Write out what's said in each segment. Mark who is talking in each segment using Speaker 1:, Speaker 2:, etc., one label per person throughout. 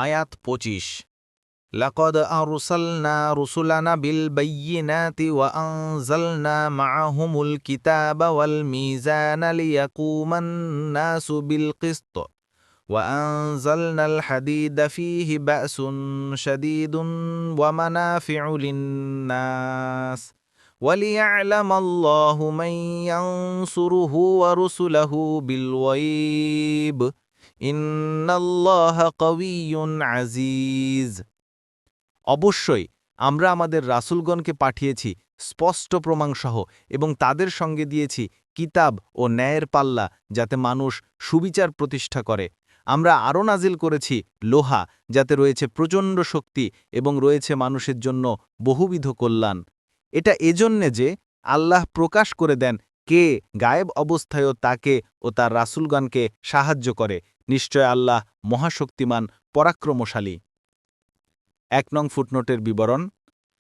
Speaker 1: আয়াত ২৫ লাকাদ আরসালনা রুসুলানা বিল বাইয়িনাতি ওয়া আনজালনা মাআহুমুল কিতাবা ওয়াল মিজানা লিয়াকুমান নাসু বিল কিসত ওয়া আনজালনাল হাদিদা ফীহি বা'সুন শাদীদুন ওয়া মানাফি'ু লিন-নাস ওয়ালিয়া'লামাল্লাহু মান ইয়ানসুরুহু ওয়া রুসুলাহু বিল গায়ব ইন্নাল্লাহা কাওয়িয়্যুন আজিজ। অবশ্যই আমরা আমাদের রাসূলগণকে পাঠিয়েছি স্পষ্ট প্রমাণসহ এবং তাদের সঙ্গে দিয়েছি কিতাব ও ন্যায়ের পাল্লা, যাতে মানুষ সুবিচার প্রতিষ্ঠা করে। আমরা আরও নাজিল করেছি লোহা, যাতে রয়েছে প্রচণ্ড শক্তি এবং রয়েছে মানুষের জন্য বহুবিধ কল্যাণ। এটা এজন্যে যে আল্লাহ প্রকাশ করে দেন কে গায়েব অবস্থায়ও তাকে ও তার রাসূলগণকে সাহায্য করে। নিশ্চয় আল্লাহ মহাশক্তিমান, পরাক্রমশালী। ১ নং ফুটনোটের বিবরণ।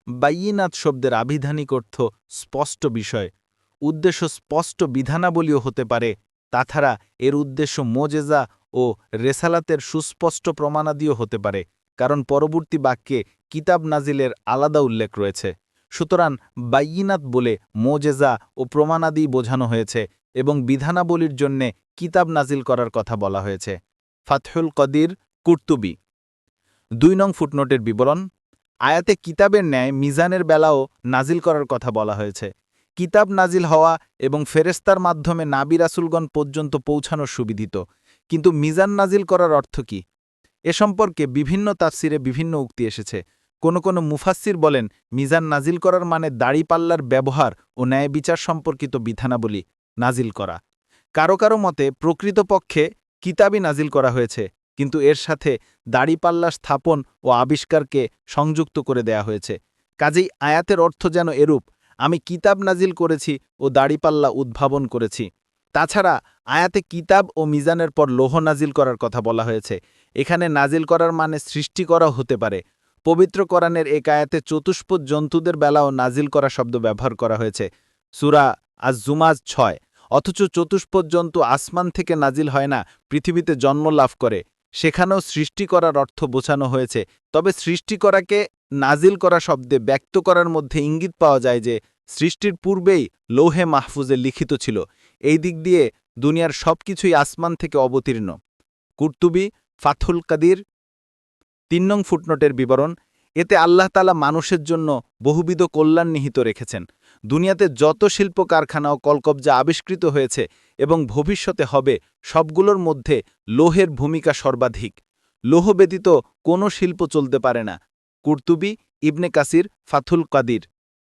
Speaker 1: বাইয়িনাত শব্দের আবিধানিক অর্থ স্পষ্ট বিষয়। উদ্দেশ্য স্পষ্ট বিধানাবলীও হতে পারে। তাছাড়া এর উদ্দেশ্য মোজেজা ও রেসালাতের সুস্পষ্ট প্রমাণাদিও হতে পারে, কারণ পরবর্তী বাক্যে কিতাব নাজিলের আলাদা উল্লেখ রয়েছে। সুতরাং বাইয়িনাত বলে মোজেজা ও প্রমাণাদি বোঝানো হয়েছে এবং বিধানাবলীর জন্যে কিতাব নাজিল করার কথা বলা হয়েছে। ফাতহুল কদির, কুর্তুবী। ২ নং ফুটনোটের বিবরণ। আয়াতে কিতাবের ন্যায় মিজানের বেলাও নাজিল করার কথা বলা হয়েছে। কিতাব নাজিল হওয়া এবং ফেরেশতার মাধ্যমে নাবী রাসূলগণ পর্যন্ত পৌঁছানোর সুবিদিত। কিন্তু মিজান নাজিল করার অর্থ কি? এ সম্পর্কে বিভিন্ন তাফসিরে বিভিন্ন উক্তি এসেছে। কোনো মুফাসসির বলেন, মিজান নাজিল করার মানে দাড়িপাল্লার ব্যবহার ও ন্যায় বিচার সম্পর্কিত বিধানাবলী নাজিল করা। কারো মতে প্রকৃতপক্ষে কিতাবই নাজিল করা হয়েছে, কিন্তু এর সাথে দাড়িপাল্লা স্থাপন ও আবিষ্কারকে সংযুক্ত করে দেয়া হয়েছে। কাজেই আয়াতের অর্থ যেন এরূপ, আমি কিতাব নাজিল করেছি ও দাড়িপাল্লা উদ্ভাবন করেছি। তাছাড়া আয়াতে কিতাব ও মিজানের পর লৌহ নাজিল করার কথা বলা হয়েছে। এখানে নাজিল করার মানে সৃষ্টি করাও হতে পারে। পবিত্র কোরআনের এক আয়াতে চতুষ্পদ জন্তুদের বেলাও নাজিল করা শব্দ ব্যবহার করা হয়েছে, সূরা আজ-জুমাজ ৬। অথচ চতুষ্পদ জন্তু আসমান থেকে নাজিল হয় না, পৃথিবীতে জন্ম লাভ করে। সেখানেও সৃষ্টি করার অর্থ বোঝানো হয়েছে। তবে সৃষ্টি করাকে নাজিল করা শব্দে ব্যক্ত করার মধ্যে ইঙ্গিত পাওয়া যায় যে সৃষ্টির পূর্বেই লৌহে মাহফুজে লিখিত ছিল। এই দিক দিয়ে দুনিয়ার সবকিছুই আসমান থেকে অবতীর্ণ। কুর্তুবী, ফাথুল কাদির। ৩ নং ফুটনোটের বিবরণ। এতে আল্লাহ তাআলা মানুষের জন্য বহুবিধ কল্যাণ নিহিত রেখেছেন। দুনিয়াতে যত শিল্প কারখানা ও কলকবজা আবিষ্কৃত হয়েছে এবং ভবিষ্যতে হবে, সবগুলোর মধ্যে লৌহের ভূমিকা সর্বাধিক। লৌহ ব্যতীত কোনো শিল্প চলতে পারে না। কুর্তুবী, ইবনে কাসির, ফাথুল কাদির।